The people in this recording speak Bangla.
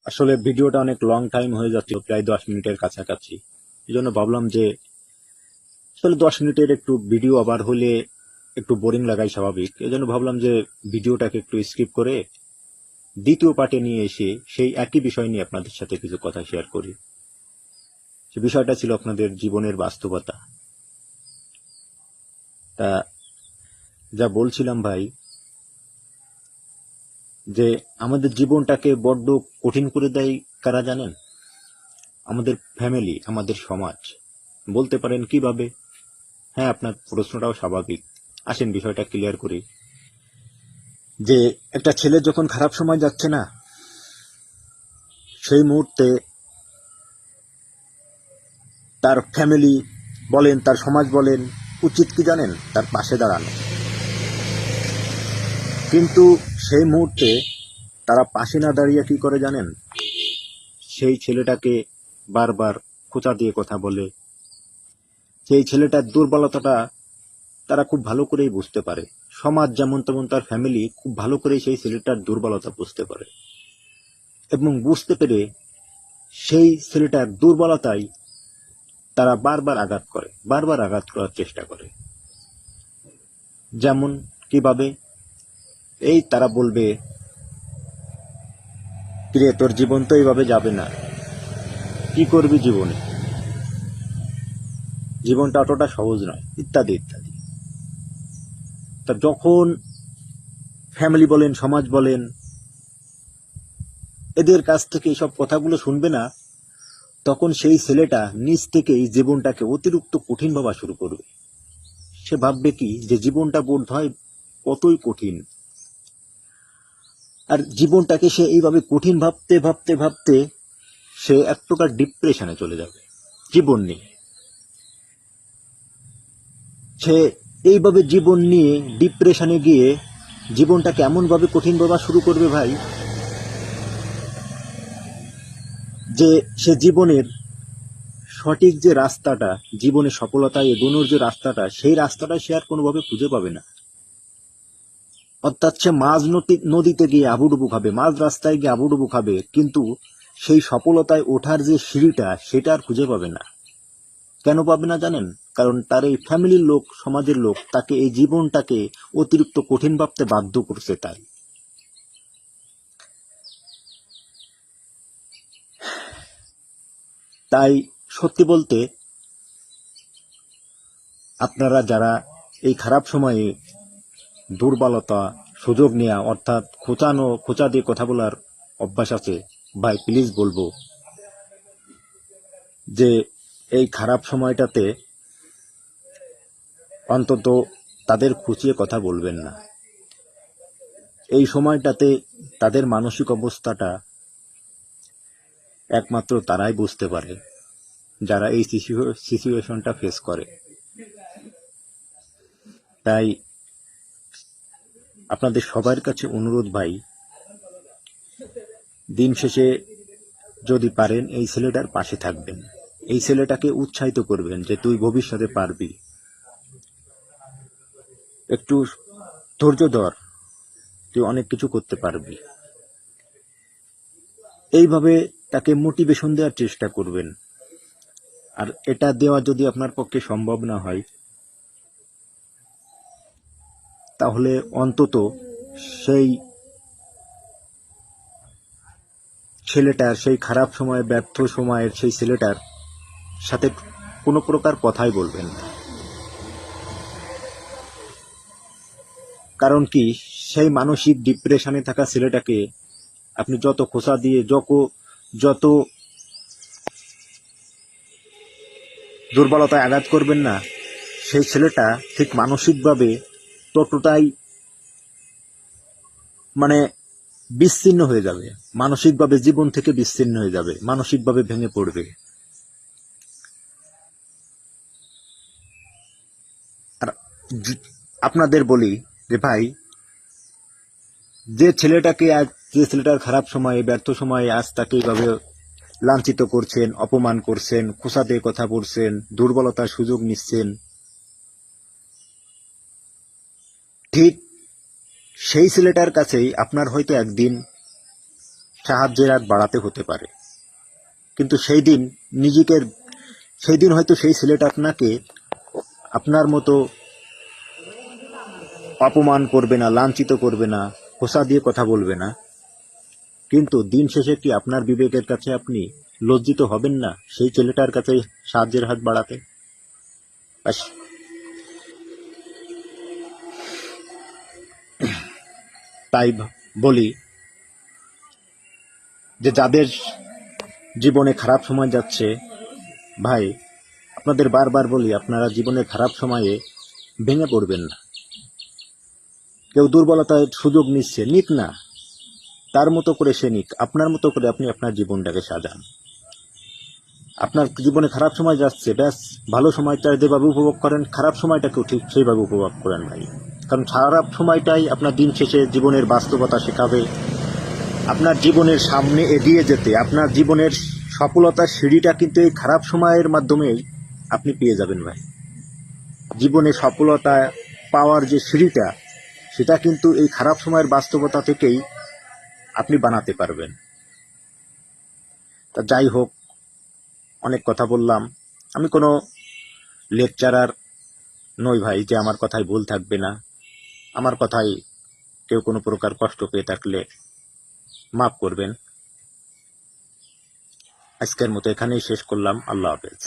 আসলে ভিডিওটা অনেক লং টাইম হয়ে যাচ্ছে, প্রায় 10 মিনিটের কাছাকাছি। এই জন্য ভাবলাম যে আসলে 10 মিনিটের একটু ভিডিও আবার হলে একটু বোরিং লাগাই স্বাভাবিক। এই জন্য ভাবলাম যে ভিডিওটাকে একটু স্কিপ করে দ্বিতীয় পার্টে নিয়ে এসে সেই একই বিষয় নিয়ে আপনাদের সাথে কিছু কথা শেয়ার করি। সে বিষয়টা ছিল আপনাদের জীবনের বাস্তবতা। তা যা বলছিলাম ভাই, যে আমাদের জীবনটাকে বড্ড কঠিন করে দেয় কারা জানেন? আমাদের ফ্যামিলি, আমাদের সমাজ। বলতে পারেন কিভাবে? হ্যাঁ, আপনার প্রশ্নটাও স্বাভাবিক। আসেন বিষয়টা ক্লিয়ার করি। যে একটা ছেলে যখন খারাপ সময় যাচ্ছে না, সেই মুহূর্তে তার ফ্যামিলি বলেন, তার সমাজ বলেন, উচিত কি জানেন? তার পাশে দাঁড়ানো। কিন্তু সেই মুহূর্তে তারা পাশে না দাঁড়িয়ে কি করে জানেন? সেই ছেলেটাকে বারবার খোঁচা দিয়ে কথা বলে। সেই ছেলেটার দুর্বলতাটা তারা খুব ভালো করেই বুঝতে পারে। সমাজ যেমন তেমন তার ফ্যামিলি খুব ভালো করে সেই ছেলেটার দুর্বলতা বুঝতে পারে, এবং বুঝতে পেরে সেই ছেলেটার দুর্বলতায় তারা বারবার আঘাত করে, বারবার আঘাত করার চেষ্টা করে। যেমন কিভাবে? এই তারা বলবে, কিরে তোর জীবন তো এইভাবে যাবে না, কি করবি জীবনে, জীবনটা অতটা সহজ নয়, ইত্যাদি ইত্যাদি। তা যখন ফ্যামিলি বলেন, সমাজ বলেন, এদের কাছ থেকে এইসব কথাগুলো শুনবে না, তখন সেই ছেলেটা নিজ থেকেই জীবনটাকে অতিরিক্ত কঠিন ভাবা শুরু করবে। সে ভাববে কি, যে জীবনটা বোধ হয় কতই কঠিন। আর জীবনটাকে সে এইভাবে কঠিন ভাবতে ভাবতে ভাবতে সে এক প্রকার ডিপ্রেশনে চলে যাবে জীবন নিয়ে। সে এইভাবে জীবন নিয়ে ডিপ্রেশনে গিয়ে জীবনটাকে এমন ভাবে কঠিন ভাবা শুরু করবে ভাই, যে সে জীবনের সঠিক যে রাস্তাটা, জীবনে সফলতায় এগোনোর যে রাস্তাটা, সেই রাস্তাটা সে আর কোনোভাবে খুঁজে পাবে না। অর্থাৎ সে মাঝ নদীতে গিয়ে আবুডুবু খাবে, মাঝ রাস্তায় গিয়ে আবুডুবু খাবে, কিন্তু সেই সফলতায় ওঠার যে সিঁড়িটা, সেটা আর খুঁজে পাবে না। কেন পাবে না জানেন? কারণ তার এই ফ্যামিলির লোক, সমাজের লোক তাকে এই জীবনটাকে অতিরিক্ত কঠিন ভাবতে বাধ্য করছে। তাই সত্যি বলতে, আপনারা যারা এই খারাপ সময়ে দুর্বলতা সুযোগ নেওয়া, অর্থাৎ খোঁচা দিয়ে কথা বলার অভ্যাস আছে, ভাই প্লিজ বলবো যে এই খারাপ সময়টাতে অন্তত তাদের খুঁচিয়ে কথা বলবেন না। এই সময়টাতে তাদের মানসিক অবস্থাটা একমাত্র তারাই বুঝতে পারে, যারা এই সিচুয়েশনটা ফেস করে। তাই আপনাদের সবার কাছে অনুরোধ ভাই, দিন শেষে যদি পারেন এই ছেলেটার পাশে থাকবেন, এই ছেলেটাকে উৎসাহিত করবেন যে তুই ভবিষ্যতে পারবি, একটু ধৈর্য ধর, তুই অনেক কিছু করতে পারবি। এইভাবে তাকে মোটিভেশন দেওয়ার চেষ্টা করবেন। আর এটা দেওয়া যদি আপনার পক্ষে সম্ভব না হয়, তাহলে অন্তত সেই ছেলেটার, সেই খারাপ সময়ে, ব্যর্থ সময়ের সেই ছেলেটার সাথে কোনো প্রকার কথাই বলবেন না। কারণ কি, সেই মানসিক ডিপ্রেশনে থাকা ছেলেটাকে আপনি যত খোঁচা দিয়ে, যত দুর্বলতায় আঘাত করবেন না, সেই ছেলেটা ঠিক মানসিকভাবে ততটাই মানে বিচ্ছিন্ন হয়ে যাবে, মানসিকভাবে জীবন থেকে বিচ্ছিন্ন হয়ে যাবে, মানসিকভাবে ভেঙে পড়বে। আর আপনাদের বলি যে ভাই, যে ছেলেটার খারাপ সময়ে, ব্যর্থ সময়ে আজ তাকে এইভাবে লাঞ্ছিত করছেন, অপমান করছেন, খোঁচা দিয়ে কথা বলছেন, দুর্বলতার সুযোগ নিচ্ছেন, ঠিক সেই ছেলেটার কাছেই আপনার হয়তো একদিন সাহায্যের হাত বাড়াতে হতে পারে, কিন্তু সেই দিন হয়তো সেই ছেলেটা আপনাকে আপনার মতো অপমান করবে না, লাঞ্ছিত করবে না, খোঁচা দিয়ে কথা বলবে না, কিন্তু দিন শেষে কি আপনার বিবেকের কাছে আপনি লজ্জিত হবেন না সেই ছেলেটার কাছে সাহায্যের হাত বাড়াতে? ব্যাস, তাই বলি যে যাদের জীবনে খারাপ সময় যাচ্ছে, ভাই আপনাদের বারবার বলি, আপনারা জীবনে খারাপ সময়ে ভেঙে পড়বেন না। কেউ দুর্বলতার সুযোগ নিক না, তার মতো করে সে নিক, আপনার মতো করে আপনি আপনার জীবনটাকে সাজান। আপনার জীবনে খারাপ সময় যাচ্ছে, ব্যাস ভালো সময়টা যেভাবে উপভোগ করেন, খারাপ সময়টাকেও ঠিক সেইভাবে উপভোগ করেন ভাই। কারণ খারাপ সময়টাই আপনার দিন শেষে জীবনের বাস্তবতা শেখাবে, আপনার জীবনের সামনে এগিয়ে যেতে। আপনার জীবনের সফলতার সিঁড়িটা কিন্তু এই খারাপ সময়ের মাধ্যমেই আপনি পেয়ে যাবেন ভাই। জীবনে সফলতা পাওয়ার যে সিঁড়িটা, সেটা কিন্তু এই খারাপ সময়ের বাস্তবতা থেকেই আপনি বানাতে পারবেন। তা যাই হোক, অনেক কথা বললাম। আমি কোনো লেকচারার নই ভাই যে আমার কথায় ভুল থাকবে না। আমার কথায় কেউ কোনো প্রকার কষ্ট পেয়ে থাকলে মাফ করবেন। আজকের মতো এখানেই শেষ করলাম। আল্লাহ হাফেজ।